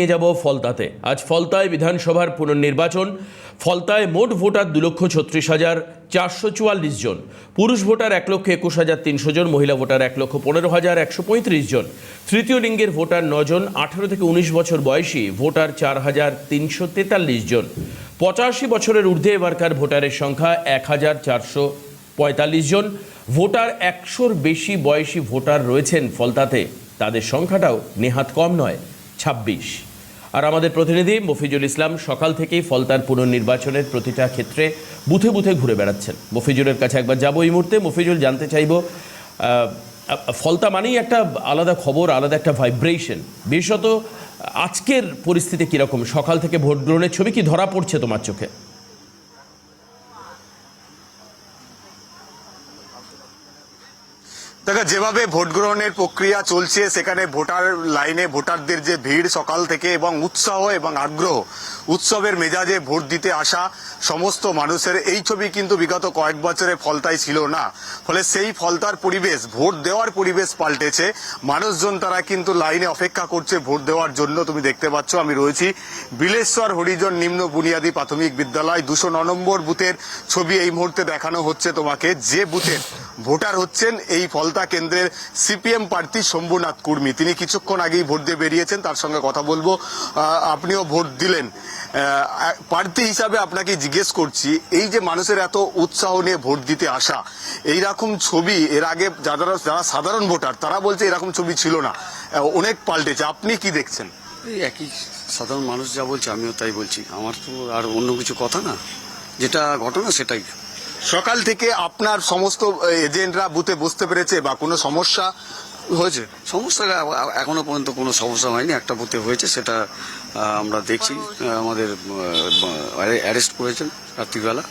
নিয়ে যাব ফলতাতে। আজ ফলতায় বিধানসভার পুনর্নির্বাচন। ফলতায় মোট ভোটার 2,36,444 জন, পুরুষ ভোটার 1,21,300 জন, মহিলা ভোটার 1,15,135 জন, তৃতীয় লিঙ্গের ভোটার 9 জন, 18 থেকে 19 বছর বয়সী ভোটার 4,343 জন, 85 বছরের ঊর্ধ্বে এবারকার ভোটারের সংখ্যা 1,445 জন। ভোটার 100-র বেশি বয়সী ভোটার রয়েছেন ফলতাতে, তাদের সংখ্যাটাও নেহাত কম নয়, 26। আর আমাদের প্রতিনিধি মফিজুল ইসলাম সকাল থেকেই ফলতার পুনর্নির্বাচনের প্রতিটা ক্ষেত্রে বুথে বুথে ঘুরে বেড়াচ্ছেন। মফিজুলের কাছে একবার যাবো এই মুহূর্তে। মফিজুল, জানতে চাইব, ফলতা মানেই একটা আলাদা খবর, আলাদা একটা ভাইব্রেশন। বিশেষত আজকের পরিস্থিতি কীরকম? সকাল থেকে ভোট গ্রহণের ছবি কি ধরা পড়ছে তোমার চোখে? দেখো, যেভাবে ভোট গ্রহণের প্রক্রিয়া চলছে সেখানে ভোটার লাইনে ভোটারদের যে ভিড় সকাল থেকে এবং উৎসাহ এবং আগ্রহ, উৎসবের মেজাজে ভোট দিতে আসা সমস্ত মানুষের, এই ছবি কিন্তু বিগত কয়েক বছরে ফলতায় ছিল না। ফলে সেই ফলতার পরিবেশ, ভোট দেওয়ার পরিবেশ পাল্টেছে। মানুষজন তারা কিন্তু লাইনে অপেক্ষা করছে ভোট দেওয়ার জন্য। তুমি দেখতে পাচ্ছ আমি রয়েছি বিলেশ্বর হরিজন নিম্ন বুনিয়াদী প্রাথমিক বিদ্যালয় 209 নম্বর বুথের ছবি এই মুহূর্তে দেখানো হচ্ছে তোমাকে। যে বুথের ভোটার হচ্ছেন এই ফলতা কেন্দ্রের সিপিএম প্রার্থী শম্ভুনাথ কুর্মী। তিনি কিছুক্ষণ আগেই ভোট দিয়ে বেরিয়েছেন, তার সঙ্গে কথা বলবো। আপনিও ভোট দিলেন, প্রার্থী হিসাবে আপনাকে জিজ্ঞেস করছি, এই যে মানুষের এত উৎসাহ নিয়ে ভোট দিতে আসা, এইরকম ছবি এর আগে যারা সাধারণ ভোটার তারা বলছে এরকম ছবি ছিল না, অনেক পাল্টেছে। আপনি কি দেখছেন? এই একই সাধারণ মানুষ যা বলছে আমিও তাই বলছি। আমার তো আর অন্য কিছু কথা না, যেটা ঘটনা সেটাই। সকাল থেকে আপনার সমস্ত এজেন্টরা বুথে বসতে পেরেছে বা কোনো সমস্যা হয়েছে? সমস্যা এখনো পর্যন্ত কোনো সমস্যা হয়নি। একটা বুথে হয়েছে, সেটা আমরা দেখছি। আমাদের অ্যারেস্ট করেছেন রাত্রিবেলা।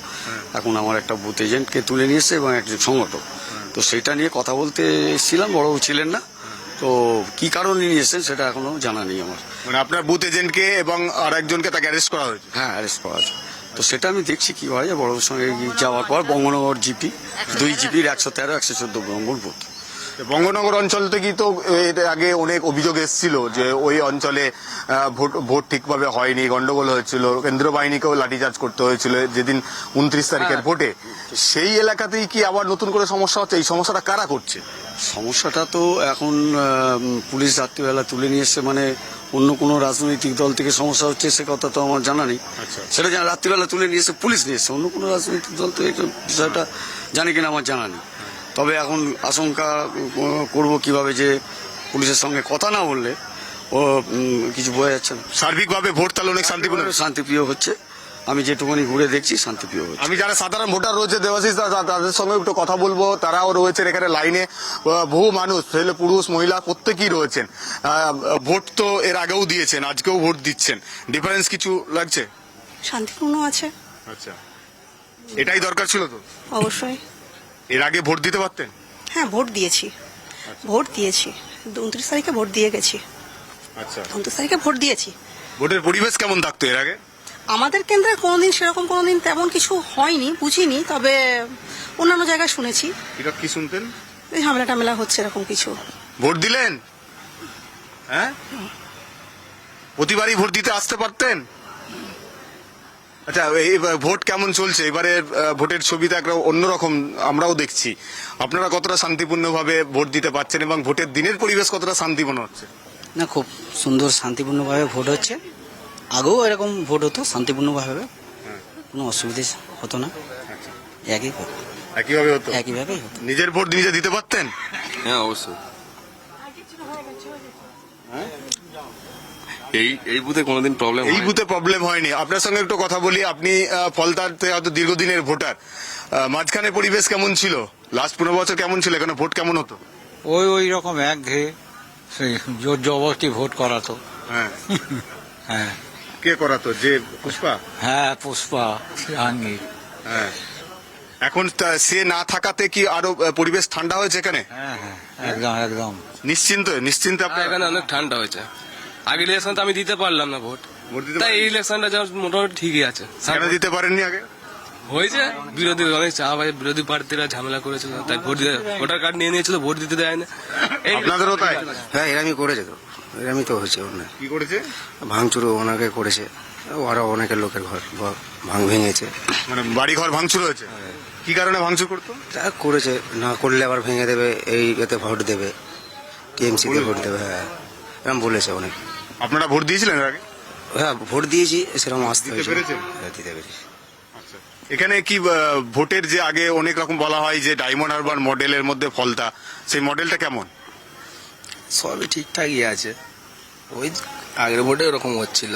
এখন আমার একটা বুথ এজেন্টকে তুলে নিয়ে এসছে এবং একজন সংগঠক। তো সেটা নিয়ে কথা বলতে এসেছিলাম, বড়বাবু ছিলেন না। তো কি কারণে নিয়ে এসছেন সেটা এখনো জানা নেই আমার। মানে আপনার বুথ এজেন্টকে এবং আর একজনকে তাকে অ্যারেস্ট করা হয়েছে? হ্যাঁ, অ্যারেস্ট করা আছে। তো সেটা আমি দেখছি কি হয়। বড়বাবুর সঙ্গে যাওয়ার পর বঙ্গনগর জিপি 2 জিপির 113, 114 নম্বর বুথ। বঙ্গনগর অঞ্চল থেকেই তো এর আগে অনেক অভিযোগ এসেছিল যে ওই অঞ্চলে ভোট ঠিকভাবে হয়নি, গন্ডগোল হয়েছিল, কেন্দ্রীয় বাহিনীকেও লাঠিচার্জ করতে হয়েছিল যেদিন 29 তারিখের ভোটে। সেই এলাকাতেই কি আবার নতুন করে সমস্যা হচ্ছে? এই সমস্যাটা কারা করছে? সমস্যাটা তো এখন পুলিশ রাত্রিবেলা তুলে নিয়ে এসছে, মানে অন্য কোনো রাজনৈতিক দল থেকে সমস্যা হচ্ছে সে কথা তো আমার জানা নেই। সেটা রাত্রিবেলা তুলে নিয়ে এসে পুলিশ নিয়ে এসছে, অন্য কোনো রাজনৈতিক দল তো এই বিষয়টা জানি কিনা আমার জানা নেই। তবে এখন আশঙ্কা করব কিভাবে যে পুলিশের সঙ্গে কথা না বললে ও কিছু বোঝা যাচ্ছে না। সার্বিকভাবে ভোট তাহলে অনেক শান্তিপ্রিয় হচ্ছে। আমি যেটুকুনি ঘুরে দেখছি শান্তিপ্রিয় হচ্ছে। আমি যারা সাধারণ ভোটার রয়েছে দেবাশিস, তাদের সঙ্গে একটু কথা বলবো। তারাও রয়েছেন এখানে লাইনে, বহু মানুষ, ছেলে পুরুষ মহিলা প্রত্যেকেই রয়েছেন। ভোট তো এর আগেও দিয়েছেন, আজকেও ভোট দিচ্ছেন, ডিফারেন্স কিছু লাগছে? শান্তিপূর্ণ আছে। আচ্ছা, এটাই দরকার ছিল তো? অবশ্যই। এর আগে ভোট দিতে পারতেন? হ্যাঁ, ভোট দিয়েছি। 29 তারিখে ভোট দিয়ে গেছি। আচ্ছা, 29 তারিখে ভোট দিয়েছি। ভোটের পরিবেশ কেমন থাকতো এর আগে? আমাদের কেন্দ্রে কোনোদিন সেরকম কোনোদিন তেমন কিছু হয়নি, বুঝিনি। তবে অন্যান্য জায়গায় শুনেছি। এটা কি শুনতেন? এই ঝামেলা টামেলা হচ্ছে এরকম কিছু। ভোট দিলেন? হ্যাঁ, প্রতিবারই ভোট দিতে আসতে পারতেন? আচ্ছা, এই ভোট কেমন চলছে? এবারে ভোটের ছবিটা একটা অন্যরকম আমরাও দেখছি। আপনারা কতটা শান্তিপূর্ণভাবে ভোট দিতে পারছেন এবং ভোটের দিনের পরিবেশ কতটা শান্তিপূর্ণ হচ্ছে? না, খুব সুন্দর শান্তিপূর্ণভাবে ভোট হচ্ছে। আগেও এরকম ভোট হতো শান্তিপূর্ণভাবে, কোনো অসুবিধা হতো না। একইভাবে হতো? একইভাবেই হতো। নিজের ভোট নিজে দিতে পারতেন? হ্যাঁ, অবশ্যই। এই বুথে কোনোদিন প্রবলেম এই বুথে প্রবলেম হয়নি। আপনার সঙ্গে একটু কথা বলি। আপনি ফলতাতে হয়তো দীর্ঘদিনের ভোটার, মাঝখানে পরিবেশ কেমন ছিল? লাস্ট 15 বছর কেমন ছিল? এখানে ভোট কেমন হতো? ওই রকম একঘেয়ে, সেই জোর জবরদস্তি ভোট করাতো। হ্যাঁ। হ্যাঁ কে করাতো? যে পুষ্পা? হ্যাঁ, পুষ্পা জাহাঙ্গীর। হ্যাঁ। এখন সে না থাকাতে কি আরো পরিবেশ ঠান্ডা হয়েছে এখানে? হ্যাঁ হ্যাঁ, একদম একদম নিশ্চিন্তে আপনার এখানে অনেক ঠান্ডা হয়েছে। আগে ইলেকশন তো আমি দিতে পারলাম না ভোট, তাই এই ইলেকশনটা মোটামুটি ঠিকই আছে। কেন দিতে পারেননি আগে? হয়েছে বিরোধী অনেক চাপ আছে, বিরোধী প্রার্থীরা ঝামেলা করেছিল, তাই ভোটার কার্ড নিয়ে নিয়েছিল, ভোট দিতে দেয় না। আপনাদেরও তাই? হ্যাঁ, এরকমই করেছে তো। এরমই তো হয়েছে ওনার কি করেছে? ভাঙচুর ওনাকে করেছে, ওরা অনেকের লোকের ঘর ভেঙেছে। মানে বাড়ি ঘর ভাঙচুর হয়েছে? কি কারণে ভাঙচুর করতো? তা করেছে, না করলে আবার ভেঙে দেবে, এই এতে ভোট দেবে, টিএমসিতে ভোট দেবে। হ্যাঁ, এরকম বলেছে অনেক। আপনারা ভোট দিয়েছিলেন এর আগে? হ্যাঁ, ভোট দিয়েছি, সেরকম আসতে দিতে হয়েছে। পেরেছেন? হ্যাঁ, দিতে পেরেছি। এখানে কি ভোটের যে আগে অনেক রকম বলা হয় যে ডায়মন্ড হারবার মডেলের মধ্যে ফলতা, সেই মডেলটা কেমন? সবই ঠিকঠাকই আছে, ওই আগের ভোটে ওরকম হচ্ছিল।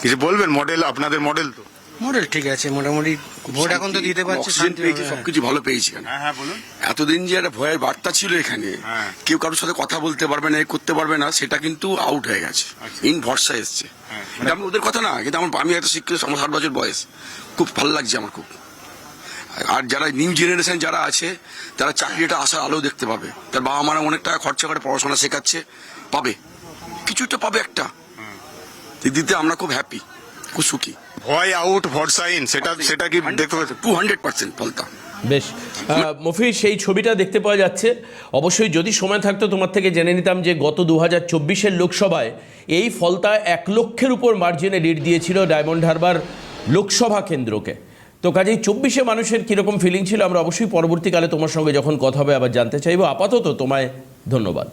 কিছু বলবেন? মডেল আপনাদের মডেল তো? মডেল ঠিক আছে মোটামুটি, ভোট এখন তো দিতে পারছি, অক্সিজেন পেয়েছি, সবকিছু ভালো পেয়েছি এখানে। হ্যাঁ বলুন। এতদিন যে একটা ভয়ের বার্তা ছিল এখানে, হ্যাঁ। কেউ কারোর সাথে কথা বলতে পারবে না, এ করতে পারবে না, সেটা কিন্তু আউট হয়ে গেছে। ইন ভরসা এসছে। এটা আমি ওদের কথা না, কিন্তু আমি একটা শিক্ষিত, আমার 60 বছর বয়স, খুব ভালো লাগছে আমার খুব। আর যারা নিউ জেনারেশন যারা আছে, তারা চাকরিটা আসার আলো দেখতে পাবে। তার বাবা মারা অনেক টাকা খরচা করে পড়াশোনা শেখাচ্ছে, পাবে কিছুটা, পাবে একটা দিতে। আমরা খুব হ্যাপি, খুব সুখী। ভয় আউট, ভরসা ইন, সেটা কি দেখতে পাচ্ছেন? 200% ফলতা। বেশ, মফিজ, সেই ছবিটা দেখতে পাওয়া যাচ্ছে। অবশ্যই যদি সময় থাকতো তোমার থেকে জেনে নিতাম যে গত 2024-এর লোকসভায় এই ফলতা 1 লক্ষের উপর মার্জিনে লিড দিয়েছিল ডায়মন্ড হারবার লোকসভা কেন্দ্রকে। তো কাজেই 24-এ মানুষের কীরকম ফিলিং ছিল আমরা অবশ্যই পরবর্তীকালে তোমার সঙ্গে যখন কথা হবে আবার জানতে চাইবো। আপাতত তোমায় ধন্যবাদ।